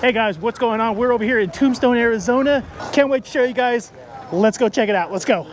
Hey guys, what's going on? We're over here in Tombstone, Arizona. Can't wait to show you guys. Let's go check it out. Let's go.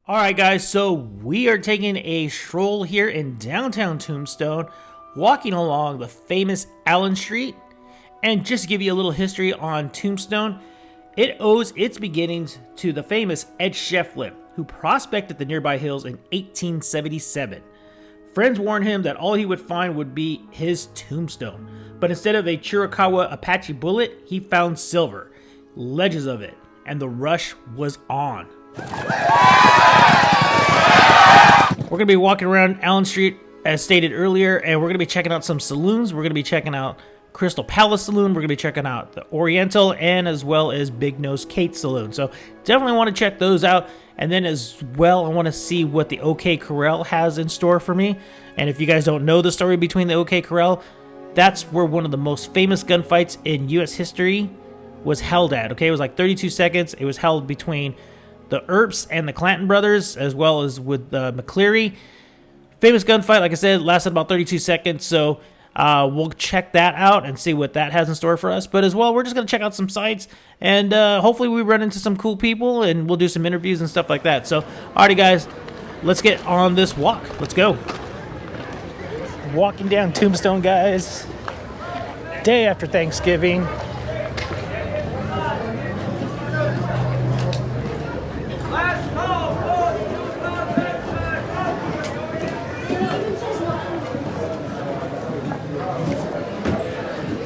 Alright guys, so we are taking a stroll here in downtown Tombstone, walking along the famous Allen Street. And just to give you a little history on Tombstone, it owes its beginnings to the famous Ed Schieffelin, who prospected the nearby hills in 1877. Friends warned him that all he would find would be his tombstone, but instead of a Chiricahua Apache bullet, he found silver, ledges of it, and the rush was on. We're going to be walking around Allen Street as stated earlier, and we're going to be checking out some saloons. We're going to be checking out Crystal Palace Saloon. We're going to be checking out the Oriental and as well as Big Nose Kate Saloon. So definitely want to check those out. And then as well, I want to see what the O.k.Corral has in store for me. And if you guys don't know the story between the O.k.Corral, that's where one of the most famous gunfights in U.S. history was held at. Okay, it was like 32 seconds. It was held between the Earps and the Clanton brothers, as well as with McCleary. Famous gunfight, like I said, lasted about 32 seconds, so we'll check that out and see what that has in store for us. But as well, we're just going to check out some sites, and hopefully we run into some cool people, and we'll do some interviews and stuff like that. So, alrighty guys, let's get on this walk. Let's go. Walking down Tombstone, guys. Day after Thanksgiving.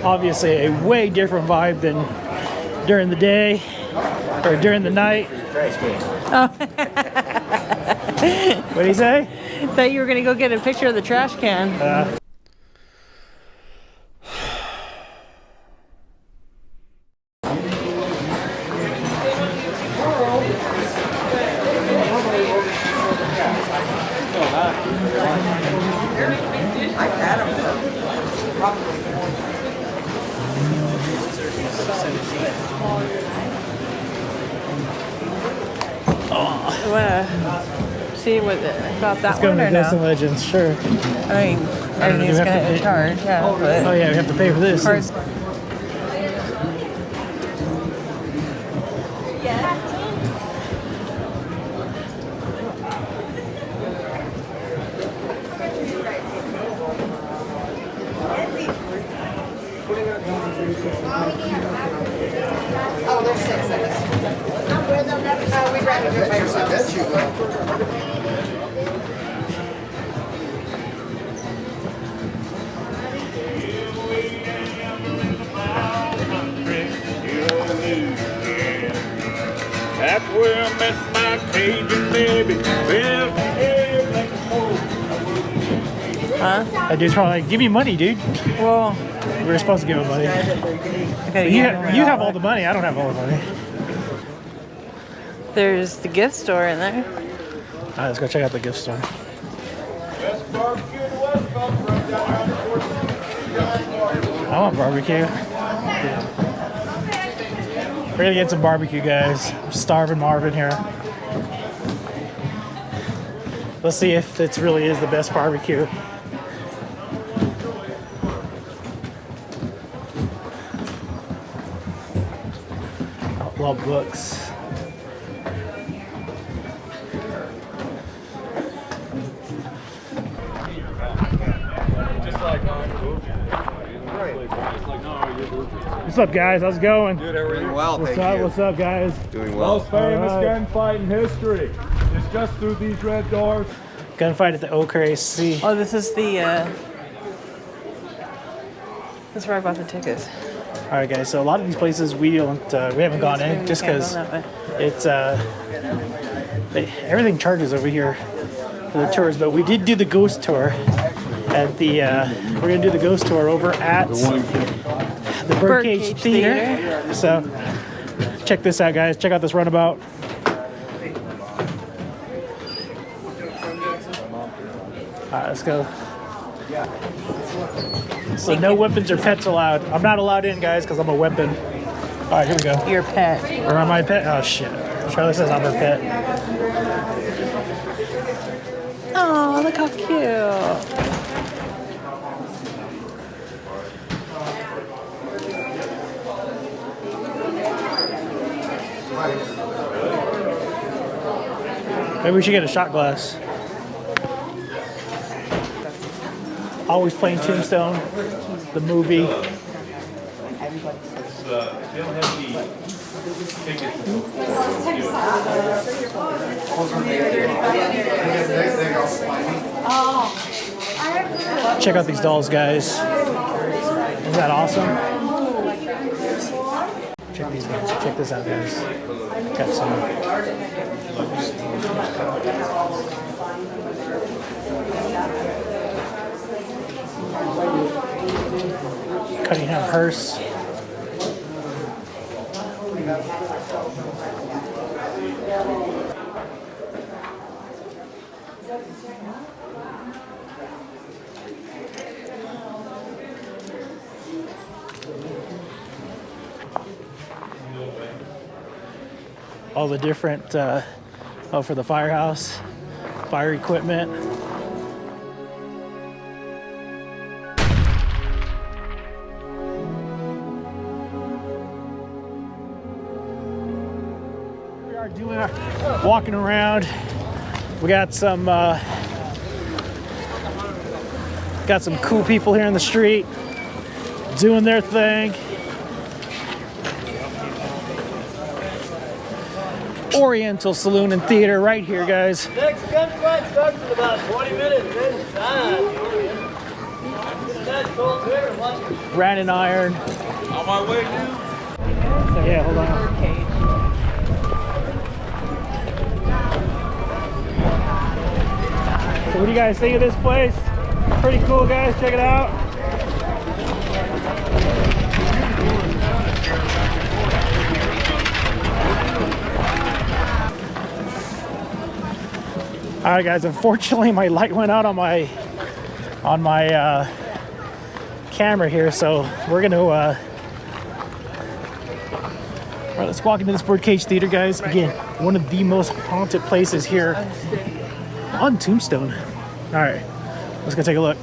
Obviously a way different vibe than during the day or during the night. Oh. What did he say? Thought you were going to go get a picture of the trash can. You want to see what about that one or no? Legends, sure. I mean, everything's going to charge, yeah. But oh yeah, we have to pay for this. Cards. Oh, there's 6 seconds. We'd rather do it by yourselves. That's where I met my Cajun baby. Huh? That dude's probably like, give me money, dude. Well, We were supposed to give him money. okay, You have all the money. I don't have all the money. There's the gift store in there. All right, let's go check out the gift store. I want barbecue. We're gonna get some barbecue, guys. I'm starving Marvin here. Let's see if it really is the best barbecue. Love books. What's up, guys? How's it going? Doing well, What's up? What's up, guys? Doing well. Most famous gunfight in history. It's just through these red doors. Gunfight at the O.k.Corral. Oh, this is the. This is where I bought the tickets. All right, guys. So a lot of these places we haven't gone in just because it's everything charges over here for the tours. But we did do the ghost tour at the. We're gonna do the ghost tour over at the Birdcage Theater. So check this out, guys. Check out this runabout. All right, let's go. So no weapons or pets allowed. I'm not allowed in, guys, because I'm a weapon. All right, here we go. Your pet. Or am I a pet? Oh, shit. Charlie says I'm her pet. Oh, look how cute. Maybe we should get a shot glass. Always playing Tombstone, the movie. Check out these dolls, guys. Isn't that awesome? Check these guys. Check this out, guys. Got some. Cunningham hearse. All the different, for the firehouse, fire equipment. We are doing our walking around. We got some cool people here in the street doing their thing. Oriental Saloon and Theater right here, guys. Next gunfight starts in about 20 minutes. Brandon Iron. On my way, dude. Yeah, hold on. So what do you guys think of this place? Pretty cool, guys. Check it out. All right, guys. Unfortunately, my light went out on my camera here, so we're gonna. All right, let's walk into this Birdcage Theater, guys. Again, one of the most haunted places here on Tombstone. All right, let's go take a look.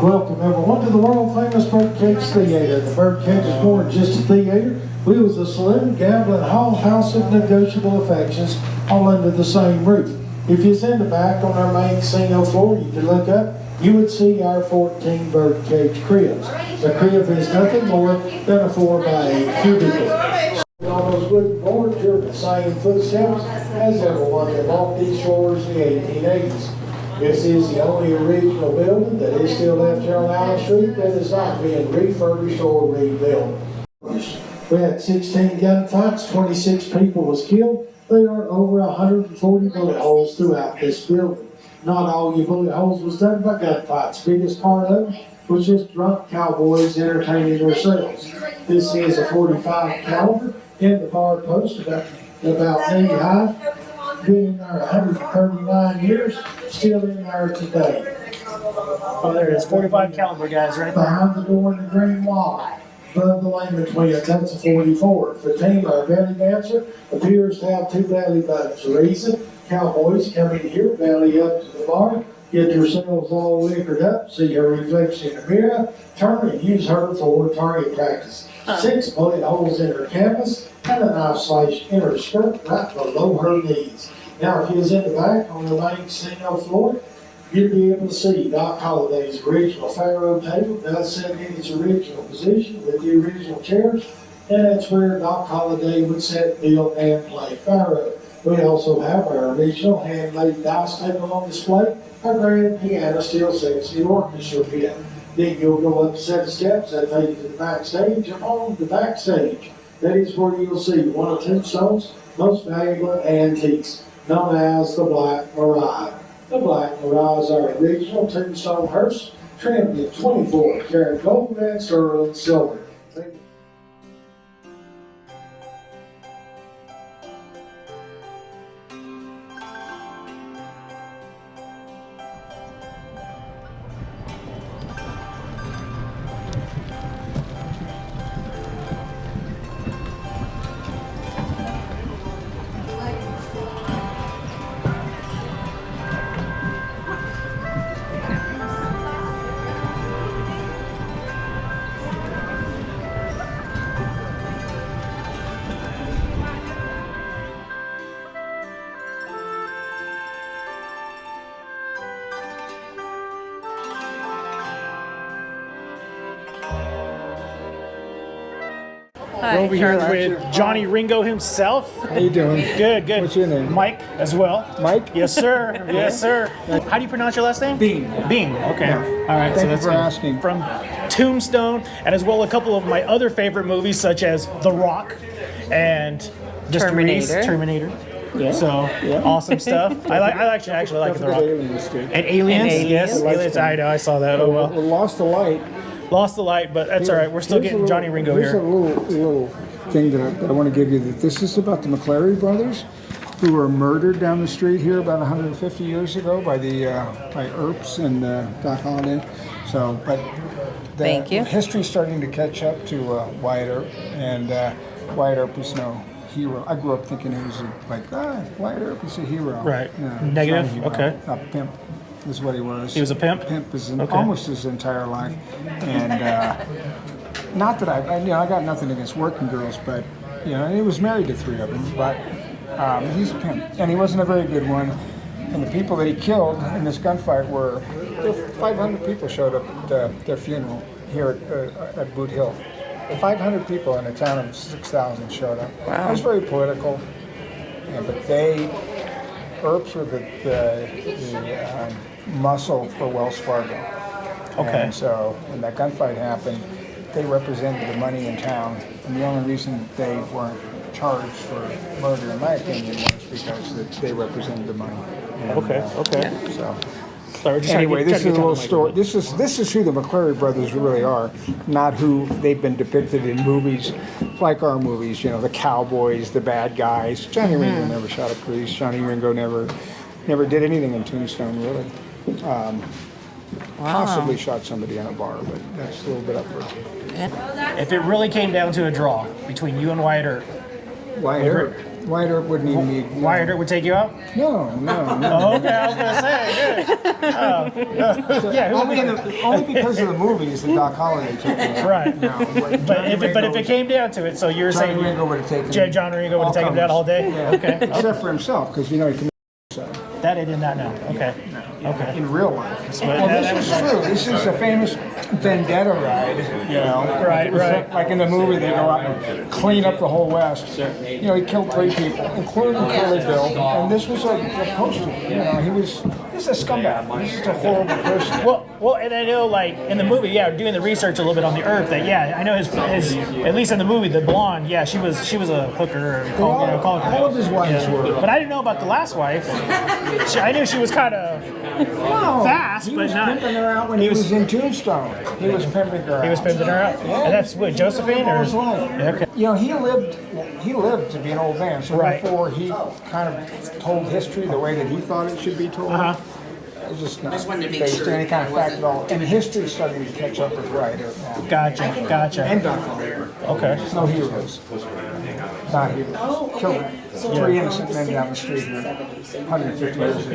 Welcome everyone to the world famous Birdcage Theater. The Birdcage is more than just a theater. We was a saloon, gambling hall, house of negotiable affections, all under the same roof. If you're in the back on our main casino floor, you could look up, you would see our 14 Birdcage cribs. A crib is nothing more than a 4x8 cubicle. On those wooden boards, you're in the same footsteps as everyone that walked these floors in the 1880s. This is the only original building that is still left here on Allen Street that is not being refurbished or rebuilt. We had 16 gunfights, 26 people was killed. There are over 140 bullet holes throughout this building. Not all your bullet holes was done by gunfights. Biggest part of it was just drunk cowboys entertaining themselves. This is a 45 caliber in the bar post about knee high. Been in there 139 years, still in there today. Oh, there it is, 45 caliber, guys, right there. Behind the door in the green wall, above the lane between us, that's a 44. Fatima, our belly dancer, appears to have two belly buttons. The reason, cowboys come in here, belly up to the bar, Get yourselves all liquored up, see her reflection in the mirror, turn and use her for target practice. 6 bullet holes in her canvas and a knife slash in her skirt right below her knees. Now, if you was in the back on the main casino floor, you'd be able to see Doc Holliday's original Pharaoh table does set in its original position with the original chairs, and that's where Doc Holliday would sit, deal, and play Pharaoh. We also have our original hand-laid dice table on display. Our grand piano still sits the orchestra pit. Then you'll go up a set of steps that take you to the backstage, and on the backstage, that is where you'll see one of Tombstone's most valuable antiques, known as the Black Mirage. The Black Mirage is our original Tombstone hearse, trimmed in 24-karat gold and sterling silver. Hi, We're over here Charla. with Johnny Ringo himself. How you doing? Good, good. What's your name? Mike as well. Mike? Yes, sir. Yes, sir. How do you pronounce your last name? Beehn. Beehn. Okay. Yeah. All right. Thank you that's for good. asking. From Tombstone, and as well a couple of my other favorite movies, such as The Rock and Mr. Reese, Terminator. Terminator. Yeah. So Yeah. awesome stuff. I actually like The Don't Rock. forget Aliens, too. And Aliens. And Yes, Aliens. Aliens. I know. I saw that. Oh well. We lost the light. Lost the light, but that's all right. We're still Here's a getting little- Johnny Ringo here's here. a little thing that I want to give you. That this is about the McClary brothers, who were murdered down the street here about 150 years ago by the by Earps and Doc Holliday. So, but the Thank you. history's starting to catch up to Wyatt Earp, and Wyatt Earp is no hero. I grew up thinking he was Wyatt Earp is a hero. Right. No, he's Negative? not a hero. Okay. A pimp is what he was. He was a pimp? Pimp is Okay. almost his entire life, and not that I got nothing against working girls, but and he was married to 3 of them, but he's a pimp, and he wasn't a very good one. And the people that he killed in this gunfight were 500 people showed up at their funeral here at Boot Hill. 500 people in a town of 6,000 showed up. Wow. It was very political, but Earps were the muscle for Wells Fargo. Okay. And so when that gunfight happened, they represented the money in town, and the only reason they weren't charged for murder, in my opinion, was because they represented the money. And, Okay. Okay. So Sorry, just anyway, this is a trying to little get story. This is who the McClary brothers really are, not who they've been depicted in movies like our movies. The cowboys, the bad guys. Johnny Ringo never shot a priest. Johnny Ringo never did anything in Tombstone, really. Possibly shot somebody in a bar, but that's a little bit up for If it really came down to a draw between you and Wyatt Earp, Wyatt Earp. Wyatt Earp wouldn't even need. Wyatt Earp would take you out? No. Oh, okay, I was gonna say, good. Yeah, Only because of the movies that Doc Holliday took me. Right. No, But if it came down to it, so you're Johnny saying Ringo would have taken. John Ringo would have taken him down all day? Yeah. Okay. Except for himself, because he committed suicide. That I did not know. Okay. Okay. In real life. But Well, that this was is true. This is a famous vendetta ride, Right, It was right. Like in the movie, they go out and clean up the whole West. He killed 3 people, including Curly Bill, and this was a poster. He's a scumbag. He's just a horrible person. Well, and I know, like, in the movie, doing the research a little bit on the Earp, that, I know his at least in the movie, the blonde, she was a hooker, or All of his wives were. But I didn't know about the last wife. I knew she was kind of fast, he but was not. pimping her out when he was in Tombstone. He was pimping her out. He was pimping her out. Yeah. And that's what, Josephine, or? All his life. Yeah, okay. He lived to be an old man, so Right. therefore he kind of told history the way that he thought it should be told. Uh-huh. It's just not wanted to make based sure on any kind of it fact at all. And history's starting to catch up with Wyatt Earp now. Gotcha. And Doc Holliday. Okay. No heroes. Not heroes. Killed him. Three innocent men down the street here 150 years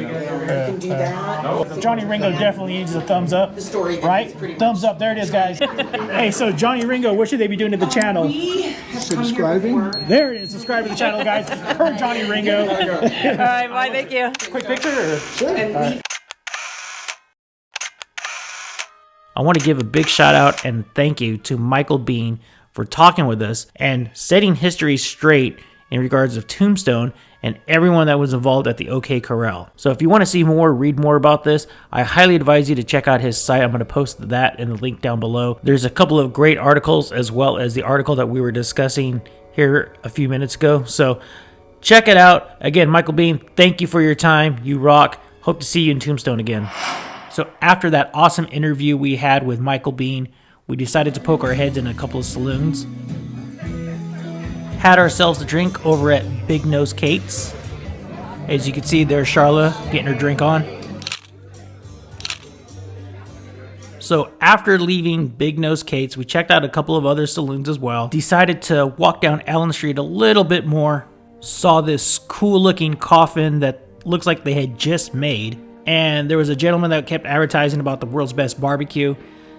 ago. Johnny Ringo definitely needs a thumbs up, right? Thumbs up, there it is, guys. Hey, so Johnny Ringo, what should they be doing to the channel? Subscribing? There it is, subscribe to the channel, guys. For Johnny Ringo. All right, bye, thank you. Quick picture? Or? Sure. I want to give a big shout out and thank you to Michael Biehn for talking with us and setting history straight in regards of Tombstone and everyone that was involved at the O.k.Corral. So if you want to see more, read more about this, I highly advise you to check out his site. I'm going to post that in the link down below. There's a couple of great articles as well as the article that we were discussing here a few minutes ago. So check it out. Again, Michael Biehn, thank you for your time. You rock. Hope to see you in Tombstone again. So after that awesome interview we had with Michael Biehn, we decided to poke our heads in a couple of saloons. Had ourselves a drink over at Big Nose Kate's. As you can see, there's Charla getting her drink on. So after leaving Big Nose Kate's, we checked out a couple of other saloons as well. Decided to walk down Allen Street a little bit more. Saw this cool looking coffin that looks like they had just made. And there was a gentleman that kept advertising about the world's best barbecue.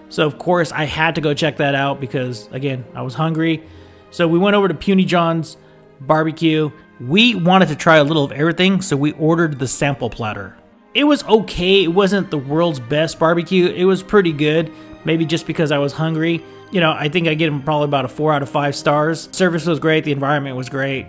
So of course I had to go check that out because, again, I was hungry. So we went over to Puny John's barbecue. We wanted to try a little of everything, so we ordered the sample platter. It was okay. It wasn't the world's best barbecue. It was pretty good, maybe just because I was hungry. You know, I think I gave them probably about a 4 out of 5 stars. Service was great. The environment was great.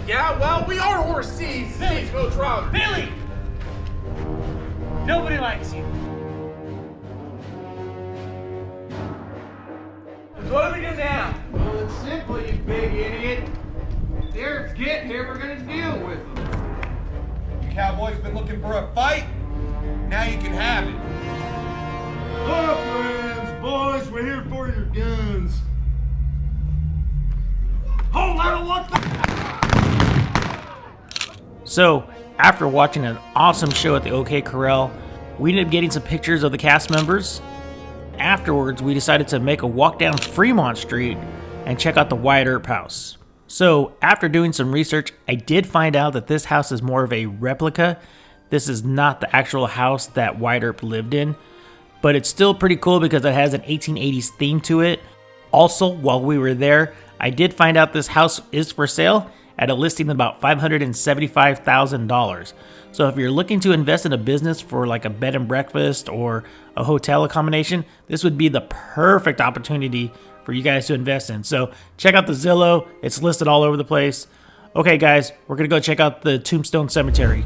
Yeah, well, we are horse thieves. Stagecoach robbers. Billy! Nobody likes you. What do we do now? Well, it's simple, you big idiot. If the Earps get here, we're gonna deal with them. You cowboys been looking for a fight? Now you can have it. Look, friends, boys, we're here for your guns. Hold on, what the... So, after watching an awesome show at the O.k.Corral, we ended up getting some pictures of the cast members. Afterwards, we decided to make a walk down Fremont Street and check out the Wyatt Earp house. So, after doing some research, I did find out that this house is more of a replica. This is not the actual house that Wyatt Earp lived in, but it's still pretty cool because it has an 1880s theme to it. Also, while we were there, I did find out this house is for sale at a listing of about $575,000. So if you're looking to invest in a business for like a bed and breakfast or a hotel accommodation, this would be the perfect opportunity for you guys to invest in. So check out the Zillow. It's listed all over the place. Okay, guys, we're going to go check out the Tombstone Cemetery.